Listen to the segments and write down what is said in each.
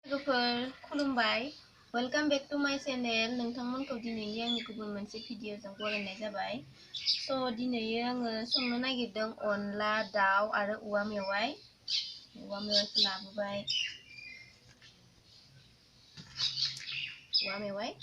लोगोफोर खुलुमबाय welcome back to माय चेनेल नोंथांमोनखौ दिनैनि आंनि गुबुन मोनसे भिडिअजों बरायनाय जाबाय स' दिनै आङो संनो नागिरदों अनला दाउ आरो औवा मेवाइखौ लाबोबाय औवा मेवाइ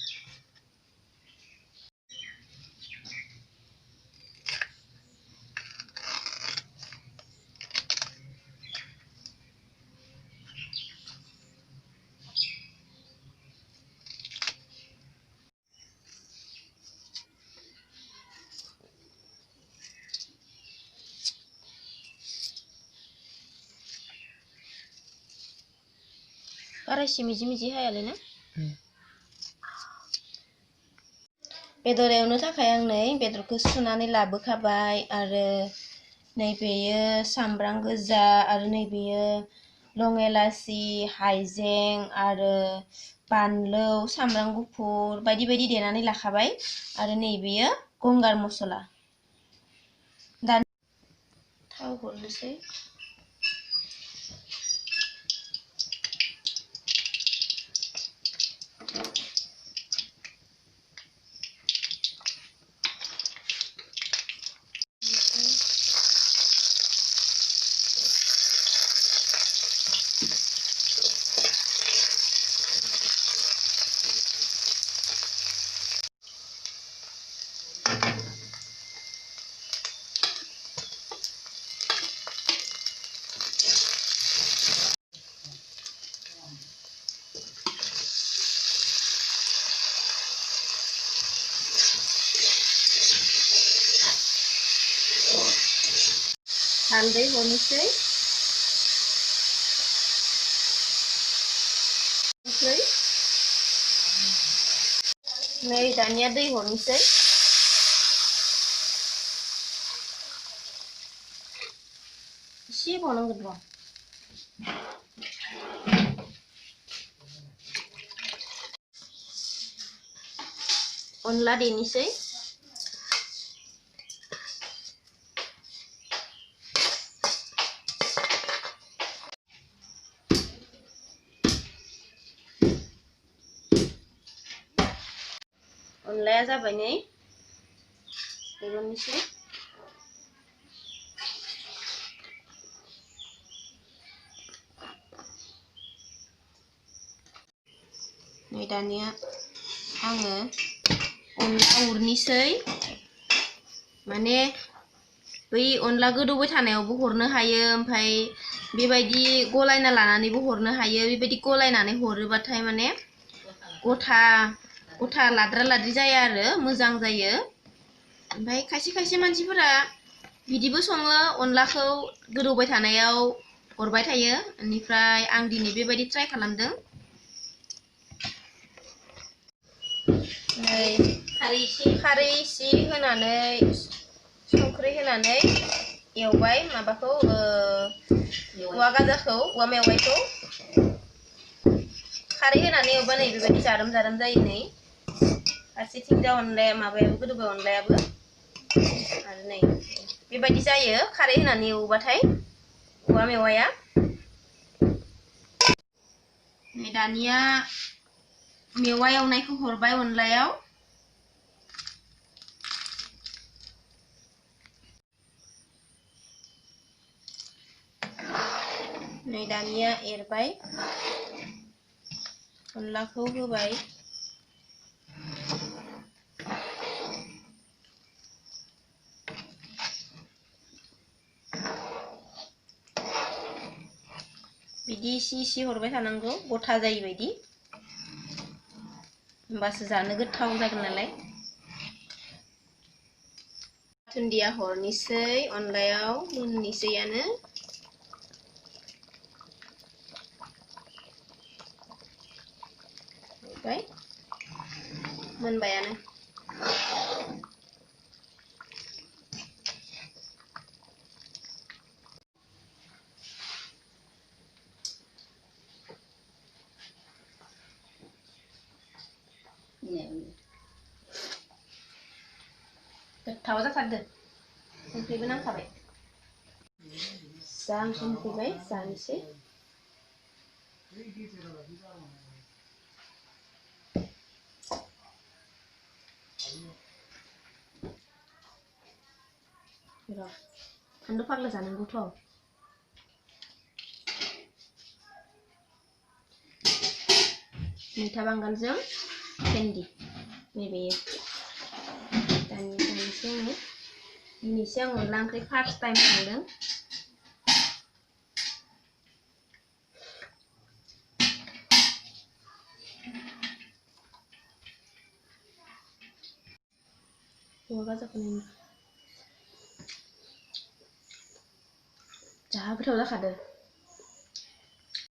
बारा एसे मिजि हायालै ना बेदर एवनो थाखाय आं नै बेदरखौ सुनानै लाबोखाबाय आरो नैबेयो सामब्राम गोजा आरो नैबेयो लं एलासि हाइजें आरो बानलु सामब्राम गुफुर बायदि बायदि देनानै लाखाबाय आरो नैबेयो गंगार मसला दानि थाव हरनोसै हालदै हरनोसै नै दानिया दै हरनोसै एसे बावनांगोन र' अनला देनोसै अनलाया जाबाय नै एरनोसै नै दानिया आङो अनला उरनोसै माने बै अनला गोदौबाय थानायावबो हरनो हायो ओमफ्राय बेबायदि गलायना लानानैबो हरनो हायो बेबायदि गलायनानै हरोबाथाय माने गथा लाद्रा लाद्रि जाया आरो मोजां जायो ओमफ्राय खायसे मानसिफोरा बिदिबो सङो अनलाखौ गोदौबाय थानायाव हरबाय थायो बेनिफ्राय आं दिनै बेबायदि ट्राइ खालामदों नै खारै एसे होनानै संख्रि होनानै एवबाय माबाखौ औवा गाजाखौ औवा मेवाइखौ खारै होनानै एवबा नै बेबायदि जारोम जायो नै फारसेथिंजा अनलाया माबायाबो गोदौबाय अनलायाबो आरो नै बेबायदि जायो खारै होनानै एवबाथाय औवा मेवाया नै दानिया मेवा एवनायखौ हरबाय अनलायाव नै दानिया एरबाय अनलाखौ होबाय बिदि इसे हरबाय थानांगौ गथा जायै बायदि होमबासो जानो गोथाव जागोन नालाय दुन्दिया हरनोसै अनलायाव मोननोसैयानो मोनबायानो गोथाव जाथारदों संख्रिबो नांखाबाय जा आं संफैबाय जानोसै र' फानलु फाग्ला जानांगौथ' मैथा बांगालजों भेन्दि नैबेयो दानिसो दिनैसो आं अनला ओंख्रि फार्स्ट टाइम संदों औवा गाजाखौ जा गोथाव जाखादों